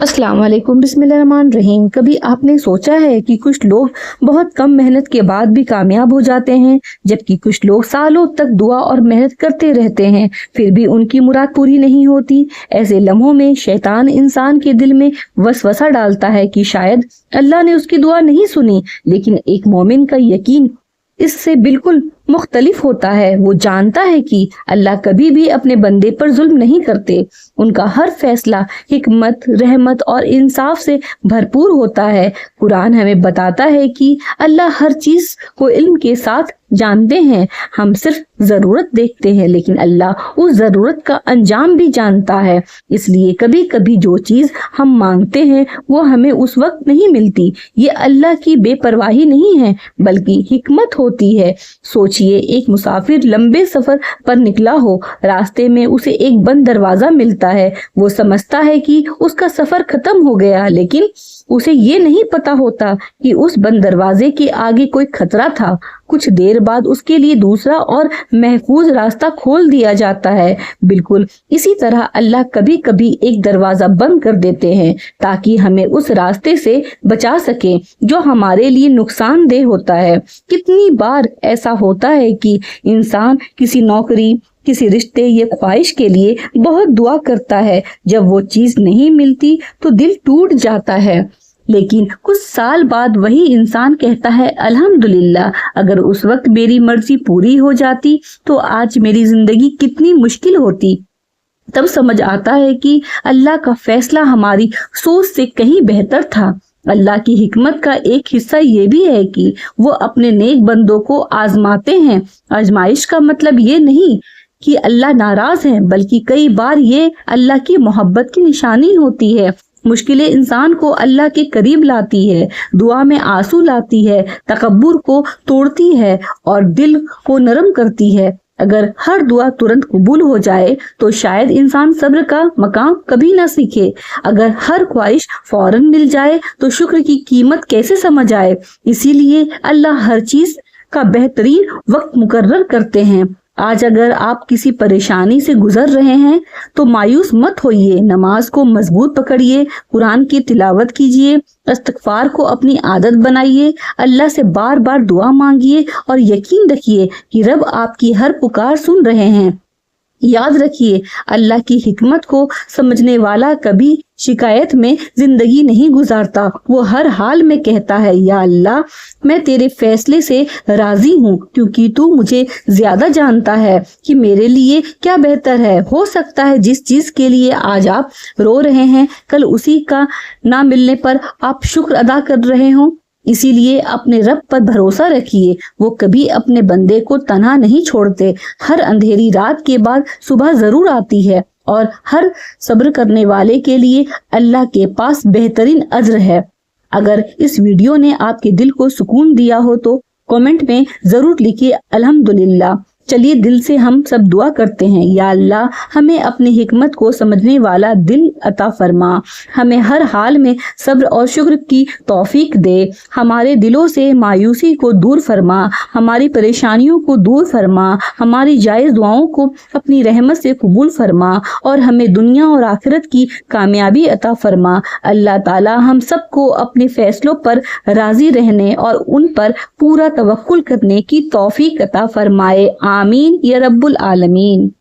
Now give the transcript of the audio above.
अस्सलाम वालेकुम, बिस्मिल्लाहिर्रहमानिर्रहीम। कभी आपने सोचा है कि कुछ लोग बहुत कम मेहनत के बाद भी कामयाब हो जाते हैं, जबकि कुछ लोग सालों तक दुआ और मेहनत करते रहते हैं, फिर भी उनकी मुराद पूरी नहीं होती। ऐसे लम्हों में शैतान इंसान के दिल में वसवसा डालता है कि शायद अल्लाह ने उसकी दुआ नहीं सुनी, लेकिन एक मोमिन का यकीन इससे बिल्कुल मुख्तलिफ होता है। वो जानता है कि अल्लाह कभी भी अपने बंदे पर जुल्म नहीं करते। उनका हर फैसला हिकमत, रहमत और इंसाफ से भरपूर होता है। कुरान हमें बताता है कि अल्लाह हर चीज को इल्म के साथ जानते हैं। हम सिर्फ जरूरत देखते हैं, लेकिन अल्लाह उस जरूरत का अंजाम भी जानता है। इसलिए कभी कभी जो चीज हम मांगते हैं वो हमें उस वक्त नहीं मिलती। ये अल्लाह की बेपरवाही नहीं है, बल्कि हिकमत होती है। सोचिए, एक मुसाफिर लंबे सफर पर निकला हो, रास्ते में उसे एक बंद दरवाजा मिलता है। वो समझता है कि उसका सफर खत्म हो गया, लेकिन उसे ये नहीं पता होता कि उस बंद दरवाजे के आगे कोई खतरा था। कुछ देर बाद उसके लिए दूसरा और महफूज रास्ता खोल दिया जाता है। बिल्कुल इसी तरह अल्लाह कभी कभी एक दरवाजा बंद कर देते हैं ताकि हमें उस रास्ते से बचा सके जो हमारे लिए नुकसानदेह होता है। कितनी बार ऐसा होता है कि इंसान किसी नौकरी, किसी रिश्ते या ख्वाहिश के लिए बहुत दुआ करता है। जब वो चीज नहीं मिलती तो दिल टूट जाता है, लेकिन कुछ साल बाद वही इंसान कहता है, अल्हम्दुलिल्लाह, अगर उस वक्त मेरी मर्जी पूरी हो जाती तो आज मेरी जिंदगी कितनी मुश्किल होती। तब समझ आता है कि अल्लाह का फैसला हमारी सोच से कहीं बेहतर था। अल्लाह की हिकमत का एक हिस्सा ये भी है कि वो अपने नेक बंदों को आजमाते हैं। आजमाइश का मतलब ये नहीं कि अल्लाह नाराज है, बल्कि कई बार ये अल्लाह की मोहब्बत की निशानी होती है। मुश्किलें इंसान को अल्लाह के करीब लाती है, दुआ में आंसू लाती है, तकब्बुर को तोड़ती है और दिल को नरम करती है। अगर हर दुआ तुरंत कबूल हो जाए तो शायद इंसान सब्र का मकाम कभी ना सीखे। अगर हर ख्वाहिश फौरन मिल जाए तो शुक्र की कीमत कैसे समझ आए। इसीलिए अल्लाह हर चीज का बेहतरीन वक्त मुकर्रर करते हैं। आज अगर आप किसी परेशानी से गुजर रहे हैं तो मायूस मत होइए। नमाज को मजबूत पकड़िए, कुरान की तिलावत कीजिए, इस्तिग़फ़ार को अपनी आदत बनाइए, अल्लाह से बार बार दुआ मांगिए और यकीन रखिए कि रब आपकी हर पुकार सुन रहे हैं। याद रखिए, अल्लाह की हिकमत को समझने वाला कभी शिकायत में जिंदगी नहीं गुजारता। वो हर हाल में कहता है, या अल्लाह, मैं तेरे फैसले से राजी हूँ, क्योंकि तू मुझे ज्यादा जानता है कि मेरे लिए क्या बेहतर है। हो सकता है जिस चीज के लिए आज आप रो रहे हैं, कल उसी का ना मिलने पर आप शुक्र अदा कर रहे हो। इसीलिए अपने रब पर भरोसा रखिए, वो कभी अपने बंदे को तन्हा नहीं छोड़ते। हर अंधेरी रात के बाद सुबह जरूर आती है और हर सब्र करने वाले के लिए अल्लाह के पास बेहतरीन अज्र है। अगर इस वीडियो ने आपके दिल को सुकून दिया हो तो कमेंट में जरूर लिखिए अल्हम्दुलिल्लाह। चलिए दिल से हम सब दुआ करते हैं, या अल्लाह, हमें अपनी हिकमत को समझने वाला दिल अता फरमा। हमें हर हाल में सब्र और शुक्र की तौफीक दे। हमारे दिलों से मायूसी को दूर फरमा, हमारी परेशानियों को दूर फरमा, हमारी जायज़ दुआओं को अपनी रहमत से कबूल फरमा और हमें दुनिया और आखिरत की कामयाबी अता फरमा। अल्लाह ताला हम सबको अपने फैसलों पर राजी रहने और उन पर पूरा तवक्कुल करने की तौफीक अता फरमाए। आमीन या रब्बुल आलमीन।